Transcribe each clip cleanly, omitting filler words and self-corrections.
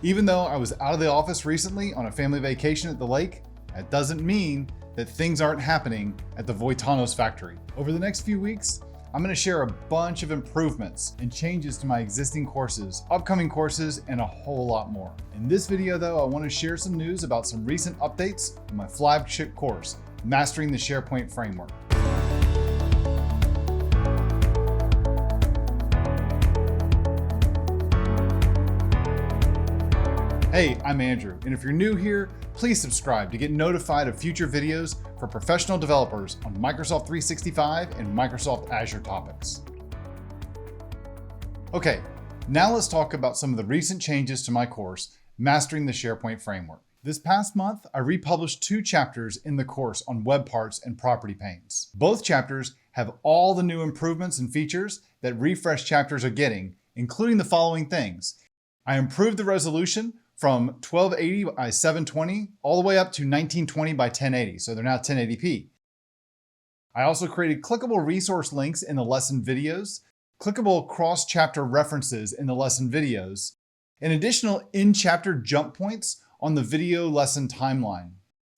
Even though I was out of the office recently on a family vacation at the lake, that doesn't mean that things aren't happening at the Voitanos factory. Over the next few weeks, I'm going to share a bunch of improvements and changes to my existing courses, upcoming courses, and a whole lot more. In this video though, I want to share some news about some recent updates in my flagship course, Mastering the SharePoint Framework. Hey, I'm Andrew, and if you're new here, please subscribe to get notified of future videos for professional developers on Microsoft 365 and Microsoft Azure topics. Okay, now let's talk about some of the recent changes to my course, Mastering the SharePoint Framework. This past month, I republished 2 chapters in the course on web parts and property panes. Both chapters have all the new improvements and features that refreshed chapters are getting, including the following things. I improved the resolution from 1280 by 720 all the way up to 1920 by 1080, so they're now 1080p. I also created clickable resource links in the lesson videos, clickable cross-chapter references in the lesson videos, and additional in-chapter jump points on the video lesson timeline.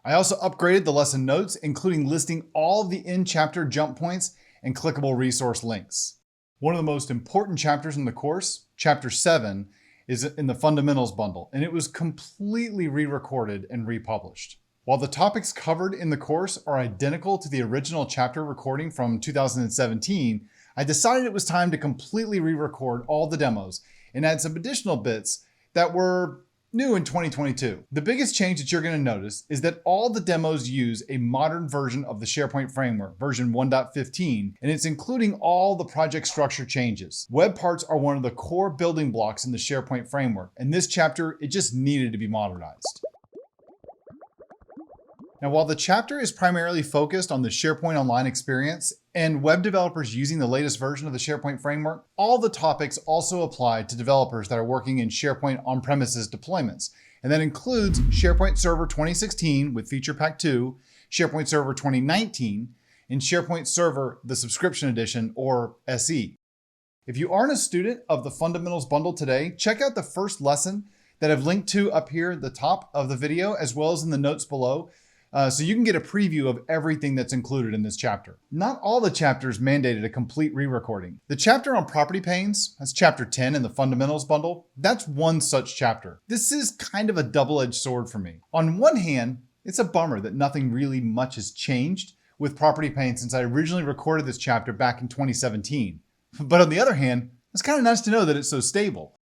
I also upgraded the lesson notes, including listing all of the in-chapter jump points and clickable resource links. One of the most important chapters in the course, Chapter 7, is in the Fundamentals bundle, and it was completely re-recorded and republished. While the topics covered in the course are identical to the original chapter recording from 2017, I decided it was time to completely re-record all the demos and add some additional bits that were new in 2022. The biggest change that you're going to notice is that all the demos use a modern version of the SharePoint Framework, version 1.15, and it's including all the project structure changes. Web parts are one of the core building blocks in the SharePoint Framework, and this chapter, it just needed to be modernized. Now, while the chapter is primarily focused on the SharePoint Online experience and web developers using the latest version of the SharePoint Framework, all the topics also apply to developers that are working in SharePoint on-premises deployments. And that includes SharePoint Server 2016 with Feature Pack 2, SharePoint Server 2019, and SharePoint Server, the Subscription Edition, or SE. If you aren't a student of the Fundamentals bundle today, check out the first lesson that I've linked to up here at the top of the video, as well as in the notes below, so you can get a preview of everything that's included in this chapter. Not all the chapters mandated a complete re-recording. The chapter on property panes, that's chapter 10 in the Fundamentals bundle, that's one such chapter. This is kind of a double-edged sword for me. On one hand, it's a bummer that nothing really much has changed with property panes since I originally recorded this chapter back in 2017. But on the other hand, it's kind of nice to know that it's so stable.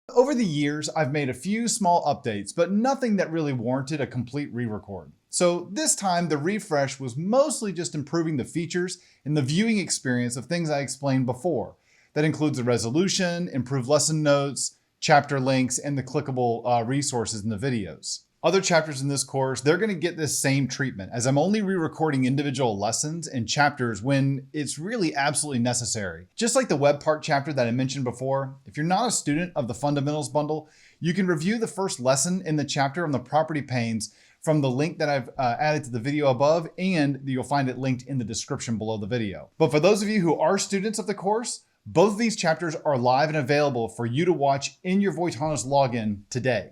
Over the years, I've made a few small updates, but nothing that really warranted a complete re-record. So this time, the refresh was mostly just improving the features and the viewing experience of things I explained before. That includes the resolution, improved lesson notes, chapter links, and the clickable resources in the videos. Other chapters in this course, they're going to get this same treatment, as I'm only re-recording individual lessons and chapters when it's really absolutely necessary. Just like the web part chapter that I mentioned before, if you're not a student of the Fundamentals bundle, you can review the first lesson in the chapter on the property panes from the link that I've added to the video above, and you'll find it linked in the description below the video. But for those of you who are students of the course, both of these chapters are live and available for you to watch in your Voitanos login today.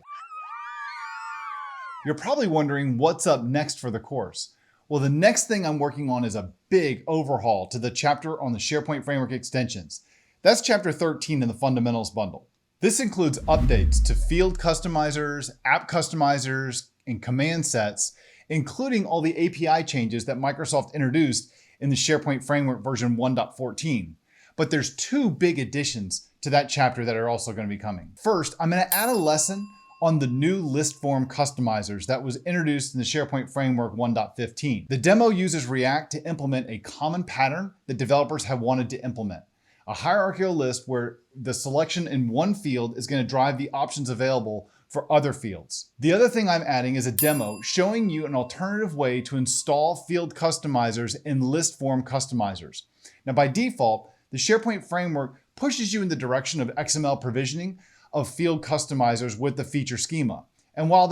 You're probably wondering what's up next for the course. Well, the next thing I'm working on is a big overhaul to the chapter on the SharePoint Framework extensions. That's chapter 13 in the Fundamentals bundle. This includes updates to field customizers, app customizers, and command sets, including all the API changes that Microsoft introduced in the SharePoint Framework version 1.14. But there's 2 big additions to that chapter that are also going to be coming. First, I'm going to add a lesson on the new list form customizers that was introduced in the SharePoint Framework 1.15. The demo uses React to implement a common pattern that developers have wanted to implement. A hierarchical list where the selection in one field is going to drive the options available for other fields. The other thing I'm adding is a demo showing you an alternative way to install field customizers in list form customizers. Now, by default, the SharePoint Framework pushes you in the direction of XML provisioning of field customizers with the feature schema. And while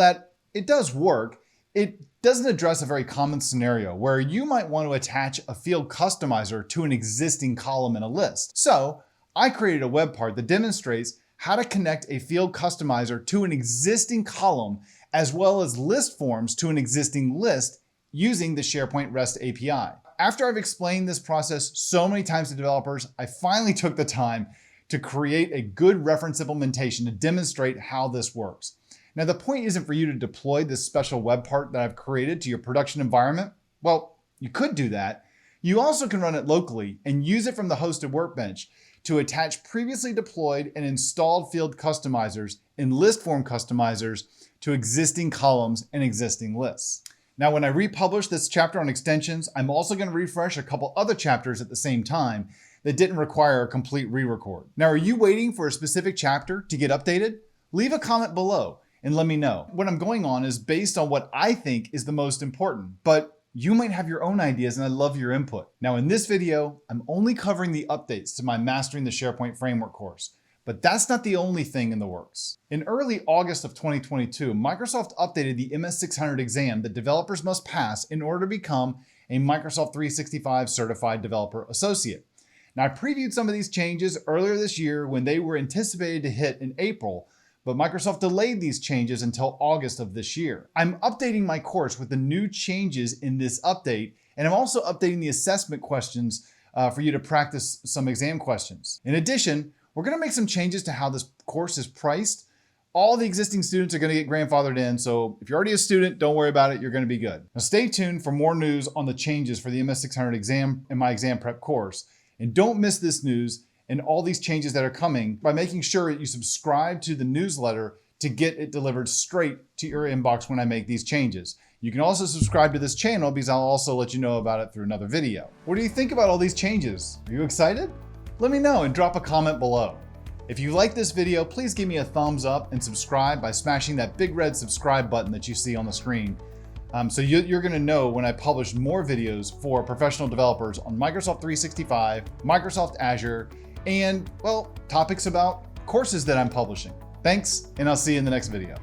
it does work, it doesn't address a very common scenario where you might want to attach a field customizer to an existing column in a list. So I created a web part that demonstrates how to connect a field customizer to an existing column, as well as list forms to an existing list using the SharePoint REST API. After I've explained this process so many times to developers, I finally took the time to create a good reference implementation to demonstrate how this works. Now, the point isn't for you to deploy this special web part that I've created to your production environment. Well, you could do that. You also can run it locally and use it from the hosted workbench to attach previously deployed and installed field customizers and list form customizers to existing columns and existing lists. Now, when I republish this chapter on extensions, I'm also going to refresh a couple other chapters at the same time that didn't require a complete re-record. Now, are you waiting for a specific chapter to get updated? Leave a comment below and let me know. What I'm going on is based on what I think is the most important, but you might have your own ideas and I love your input. Now, in this video, I'm only covering the updates to my Mastering the SharePoint Framework course, but that's not the only thing in the works. In early August of 2022, Microsoft updated the MS600 exam that developers must pass in order to become a Microsoft 365 Certified Developer Associate. Now, I previewed some of these changes earlier this year when they were anticipated to hit in April, but Microsoft delayed these changes until August of this year. I'm updating my course with the new changes in this update, and I'm also updating the assessment questions for you to practice some exam questions. In addition, we're gonna make some changes to how this course is priced. All the existing students are gonna get grandfathered in, so if you're already a student, don't worry about it, you're gonna be good. Now stay tuned for more news on the changes for the MS600 exam in my exam prep course, and don't miss this news and all these changes that are coming by making sure that you subscribe to the newsletter to get it delivered straight to your inbox when I make these changes. You can also subscribe to this channel because I'll also let you know about it through another video. What do you think about all these changes? Are you excited? Let me know and drop a comment below. If you like this video, please give me a thumbs up and subscribe by smashing that big red subscribe button that you see on the screen. So you're gonna know when I publish more videos for professional developers on Microsoft 365, Microsoft Azure, and, well, topics about courses that I'm publishing. Thanks, and I'll see you in the next video.